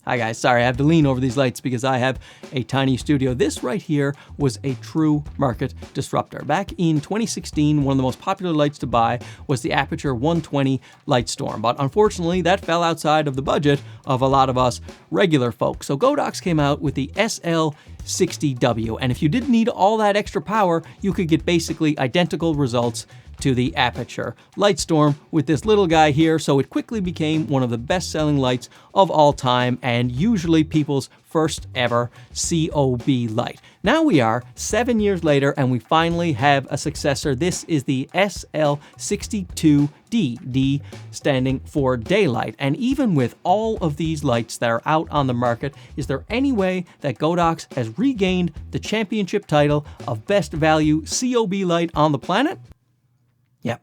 Hi guys, sorry I have to lean over these lights because I have a tiny studio. This right here was a true market disruptor. Back in 2016, one of the most popular lights to buy was the Aperture 120 Lightstorm, but unfortunately that fell outside of the budget of a lot of us regular folks. So Godox came out with the SL60W, and if you didn't need all that extra power, you could get basically identical results to the Aperture Lightstorm with this little guy here, so it quickly became one of the best-selling lights of all time and usually people's first ever COB light. Now we are 7 years later and we finally have a successor. This is the SL60II-D, D standing for daylight. And even with all of these lights that are out on the market, is there any way that Godox has regained the championship title of best value COB light on the planet? Yep.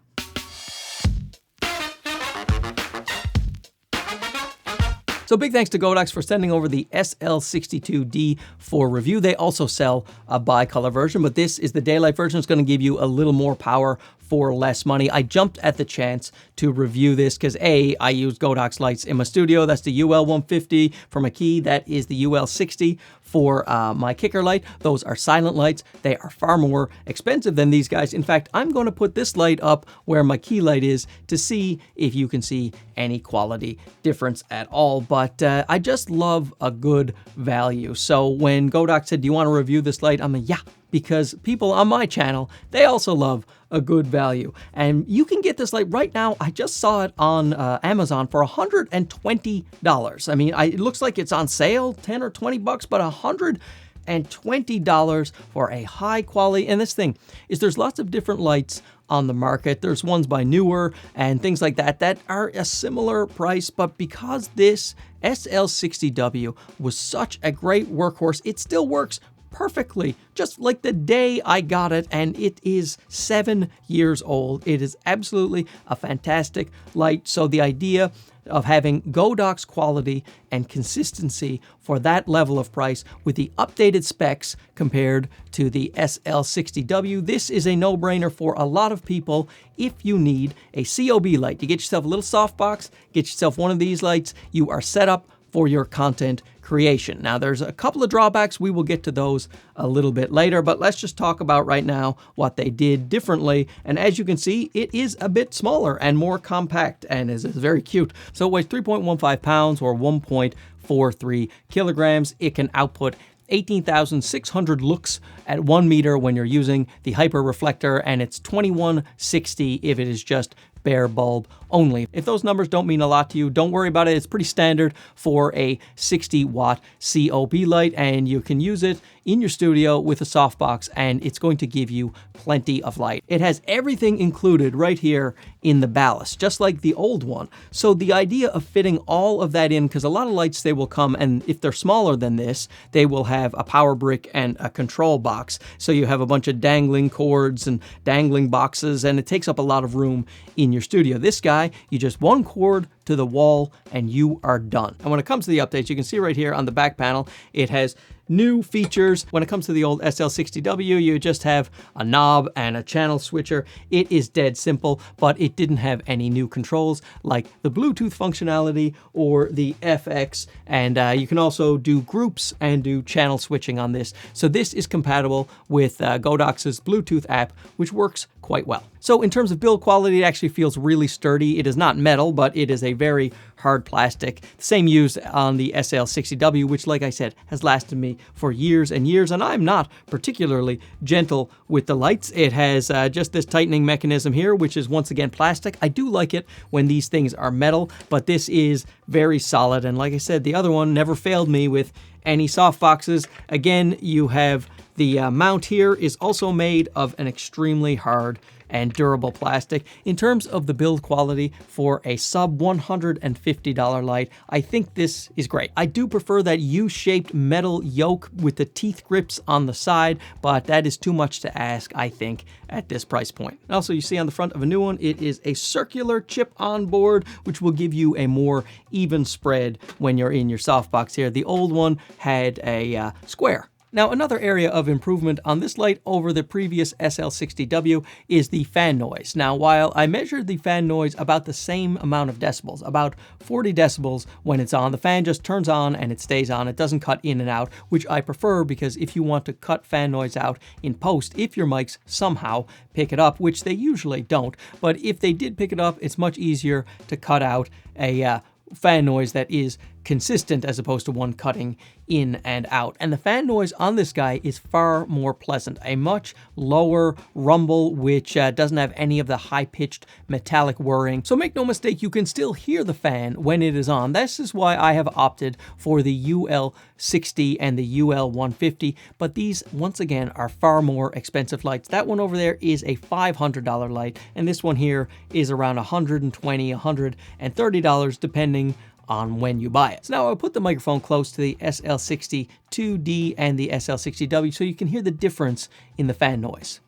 So big thanks to Godox for sending over the SL62D for review. They also sell a bi-color version, but this is the daylight version. It's going to give you a little more power for less money. I jumped at the chance to review this because I use Godox lights in my studio. That's the UL150 for my key. That is the UL60 for my kicker light. Those are silent lights. They are far more expensive than these guys. In fact, I'm going to put this light up where my key light is to see if you can see any quality difference at all. But I just love a good value. So when Godox said, do you want to review this light? I'm like, yeah, because people on my channel, they also love a good value. And you can get this light right now. I just saw it on Amazon for $120. I mean, it looks like it's on sale, 10 or 20 bucks, but $120 for a high quality. And this thing is there's lots of different lights on the market. There's ones by Newer and things like that that are a similar price, but because this SL60W was such a great workhorse, it still works perfectly, just like the day I got it, and it is 7 years old. It is absolutely a fantastic light. So the idea of having Godox quality and consistency for that level of price with the updated specs compared to the SL60W, this is a no-brainer for a lot of people. If you need a COB light, you get yourself a little softbox, get yourself one of these lights, you are set up for your content creation. Now there's a couple of drawbacks. We will get to those a little bit later, but let's just talk about right now what they did differently. And as you can see, it is a bit smaller and more compact and is very cute. So it weighs 3.15 pounds or 1.43 kilograms. It can output 18,600 lux at 1 meter when you're using the hyper reflector, and it's 2160 if it is just bare bulb only. If those numbers don't mean a lot to you, don't worry about it. It's pretty standard for a 60-watt COB light, and you can use it in your studio with a softbox, and it's going to give you plenty of light. It has everything included right here in the ballast, just like the old one. So the idea of fitting all of that in, because a lot of lights, they will come, and if they're smaller than this, they will have a power brick and a control box. So you have a bunch of dangling cords and dangling boxes, and it takes up a lot of room in your studio. This guy, you just one cord to the wall and you are done. And when it comes to the updates, you can see right here on the back panel, it has new features. When it comes to the old SL60W, you just have a knob and a channel switcher. It is dead simple, but it didn't have any new controls like the Bluetooth functionality or the FX. And you can also do groups and do channel switching on this. So this is compatible with Godox's Bluetooth app, which works quite well. So in terms of build quality, it actually feels really sturdy. It is not metal, but it is a very hard plastic. The same used on the SL60W, which, like I said, has lasted me for years and years, and I'm not particularly gentle with the lights. It has just this tightening mechanism here, which is once again plastic. I do like it when these things are metal, but this is very solid, and like I said, the other one never failed me with any soft boxes. Again, you have the mount here is also made of an extremely hard and durable plastic. In terms of the build quality for a sub $150 light, I think this is great. I do prefer that U-shaped metal yoke with the teeth grips on the side, but that is too much to ask, I think, at this price point. Also, you see on the front of a new one, it is a circular chip on board, which will give you a more even spread when you're in your softbox here. The old one had a square Now, another area of improvement on this light over the previous SL60W is the fan noise. Now, while I measured the fan noise about the same amount of decibels, about 40 decibels when it's on, the fan just turns on and it stays on. It doesn't cut in and out, which I prefer because if you want to cut fan noise out in post, if your mics somehow pick it up, which they usually don't, but if they did pick it up, it's much easier to cut out a fan noise that is consistent as opposed to one cutting in and out. And the fan noise on this guy is far more pleasant, a much lower rumble, which doesn't have any of the high-pitched metallic whirring. So make no mistake, you can still hear the fan when it is on. This is why I have opted for the UL60 and the UL150, but these, once again, are far more expensive lights. That one over there is a $500 light, and this one here is around $120, $130, depending on when you buy it. So now I'll put the microphone close to the SL60II and the SL60W so you can hear the difference in the fan noise.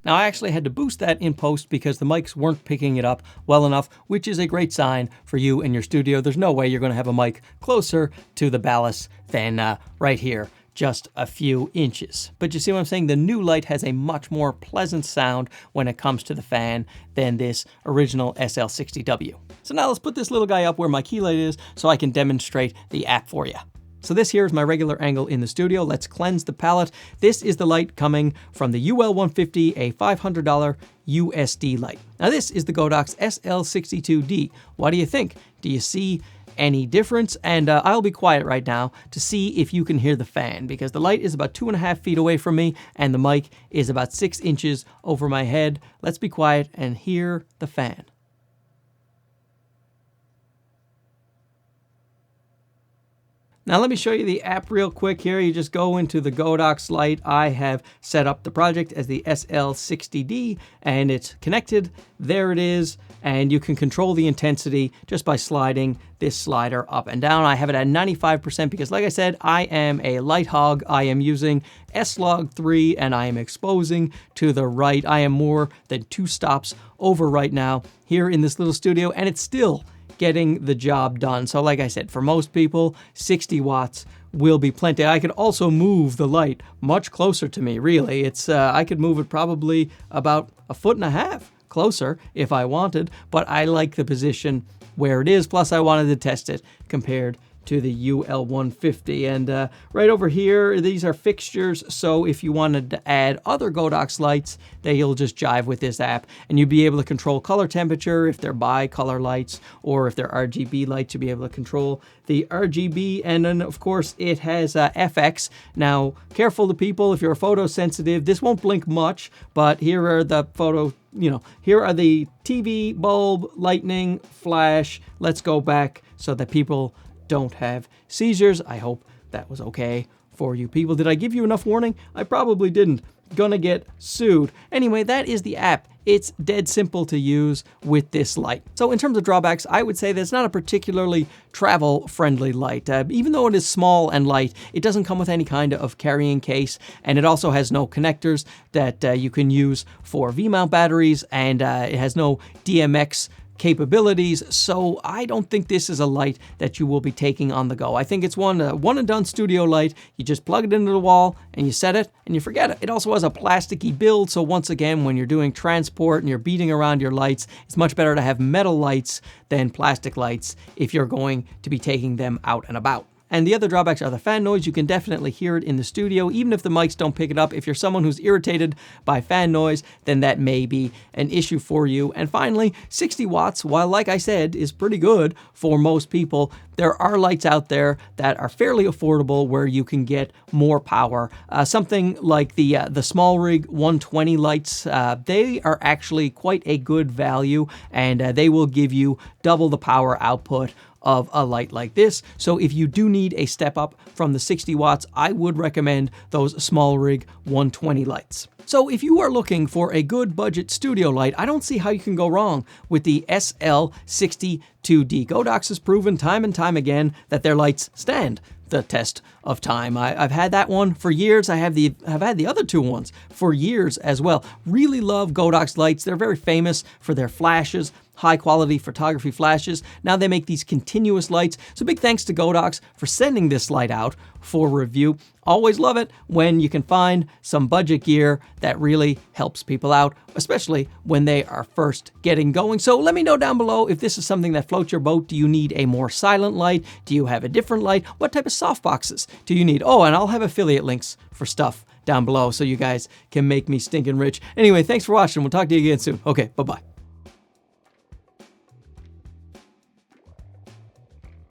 Now, I actually had to boost that in post because the mics weren't picking it up well enough, which is a great sign for you in your studio. There's no way you're going to have a mic closer to the ballast than right here, just a few inches. But you see what I'm saying? The new light has a much more pleasant sound when it comes to the fan than this original SL60W. So now let's put this little guy up where my key light is so I can demonstrate the app for you. So this here is my regular angle in the studio. Let's cleanse the palette. This is the light coming from the UL150, a $500 USD light. Now this is the Godox SL60II. What do you think? Do you see any difference? And I'll be quiet right now to see if you can hear the fan, because the light is about 2.5 feet away from me and the mic is about 6 inches over my head. Let's be quiet and hear the fan. Now let me show you the app real quick here. You just go into the Godox light. I have set up the project as the SL60D and it's connected. There it is. And you can control the intensity just by sliding this slider up and down. I have it at 95% because, like I said, I am a light hog. I am using S-Log3 and I am exposing to the right. I am more than 2 stops over right now here in this little studio, and it's still getting the job done. So like I said, for most people, 60 watts will be plenty. I could also move the light much closer to me, really. It's I could move it probably about 1.5 feet closer if I wanted, but I like the position where it is. Plus I wanted to test it compared to the UL150. And right over here, these are fixtures. So if you wanted to add other Godox lights, they'll just jive with this app, and you'll be able to control color temperature if they're bi-color lights, or if they're RGB lights, you'll be able to control the RGB. And then of course it has FX. Now, careful to people, if you're photosensitive, this won't blink much, but here are the here are the TV bulb, lightning, flash. Let's go back so that people don't have seizures. I hope that was okay for you people. Did I give you enough warning? I probably didn't. Gonna get sued. Anyway, that is the app. It's dead simple to use with this light. So in terms of drawbacks, I would say that it's not a particularly travel-friendly light. Even though it is small and light, it doesn't come with any kind of carrying case, and it also has no connectors that you can use for V-mount batteries, and it has no DMX capabilities, so I don't think this is a light that you will be taking on the go. I think it's one and done studio light. You just plug it into the wall and you set it and you forget it. It also has a plasticky build, so once again, when you're doing transport and you're beating around your lights, it's much better to have metal lights than plastic lights if you're going to be taking them out and about. And the other drawbacks are the fan noise. You can definitely hear it in the studio, even if the mics don't pick it up. If you're someone who's irritated by fan noise, then that may be an issue for you. And finally, 60 watts, while like I said, is pretty good for most people, there are lights out there that are fairly affordable where you can get more power. Something like the SmallRig 120 lights, they are actually quite a good value, and they will give you double the power output of a light like this. So if you do need a step up from the 60 watts, I would recommend those SmallRig 120 lights. So if you are looking for a good budget studio light, I don't see how you can go wrong with the SL60II. Godox has proven time and time again that their lights stand the test of time. I've had that one for years. I've had the other two ones for years as well. Really love Godox lights. They're very famous for their flashes, high quality photography flashes. Now they make these continuous lights. So big thanks to Godox for sending this light out for review. Always love it when you can find some budget gear that really helps people out, especially when they are first getting going. So let me know down below if this is something that floats your boat. Do you need a more silent light? Do you have a different light? What type of softboxes do you need? Oh, and I'll have affiliate links for stuff down below so you guys can make me stinking rich. Anyway, thanks for watching. We'll talk to you again soon. Okay, bye-bye.